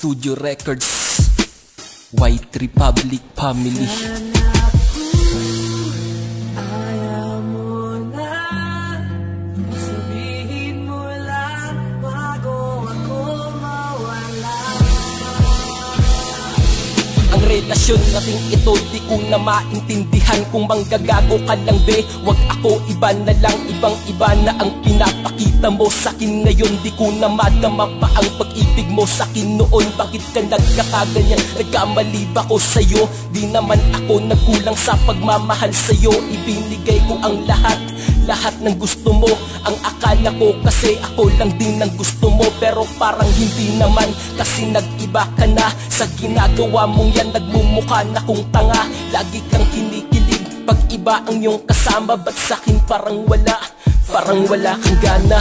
Studio Records, White Republic Family. Ayaw mo na, sabihin mo lang bago ako mawala. Ang relasyon nating ito di ko na maintindihan. Kung manggagago ka lang be, wag ako, iba na lang, ibang iba na ang pinapakita mo sa'kin ngayon. Di ko na madama pa ang pag-ibig mo sa'kin noon. Bakit ka nagkakaganyan? Nagkamali ba ko sa'yo? Di naman ako nagkulang sa pagmamahal sa'yo. Ibinigay ko ang lahat ng gusto mo. Ang akala ko kasi ako lang din ang gusto mo, pero parang hindi naman, kasi nag-iba ka na. Sa ginagawa mong yan nagmumukha na kung tanga. Lagi kang kinikilig pag iba ang iyong kasama. Ba't sa'kin parang wala kang gana?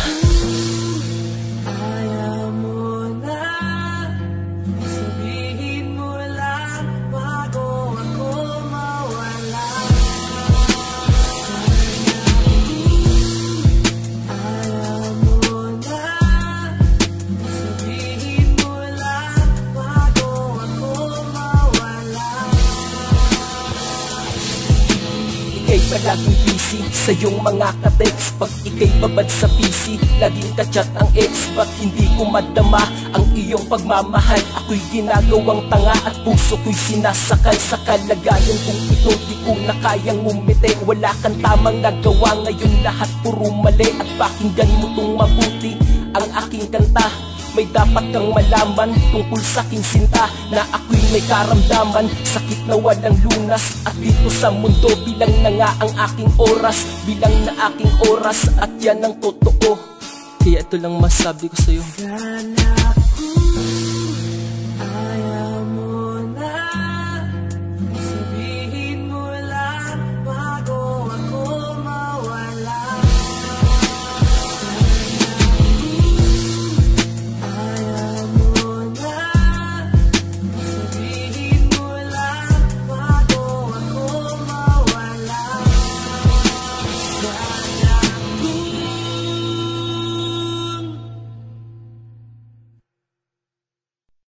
Ayaw mo na, sabihin mo lang bago ako mawala. Ayaw mo na, sabihin mo lang bago ako mawala. Ika'y palaging busy sa iyong mga ka-text. Pag ika'y babad sa PC, laging ka-chat ang ex. Ba't hindi ko madama ang iyong pagmamahal? Ako'y ginagawang tanga at puso ko'y sinasakal sa kalagayan kung ito di ko na kayang umiti. Wala kang tamang nagawa, ngayon lahat puro mali. At pakinggan mo tong mabuti ang aking kanta. May dapat kang malaman tungkol sa aking sinta, na ako'y may karamdaman, sakit na walang lunas. At dito sa mundo bilang na nga ang aking oras, bilang na aking oras, at yan ang totoo. Kaya ito lang masabi ko sa'yo. Sana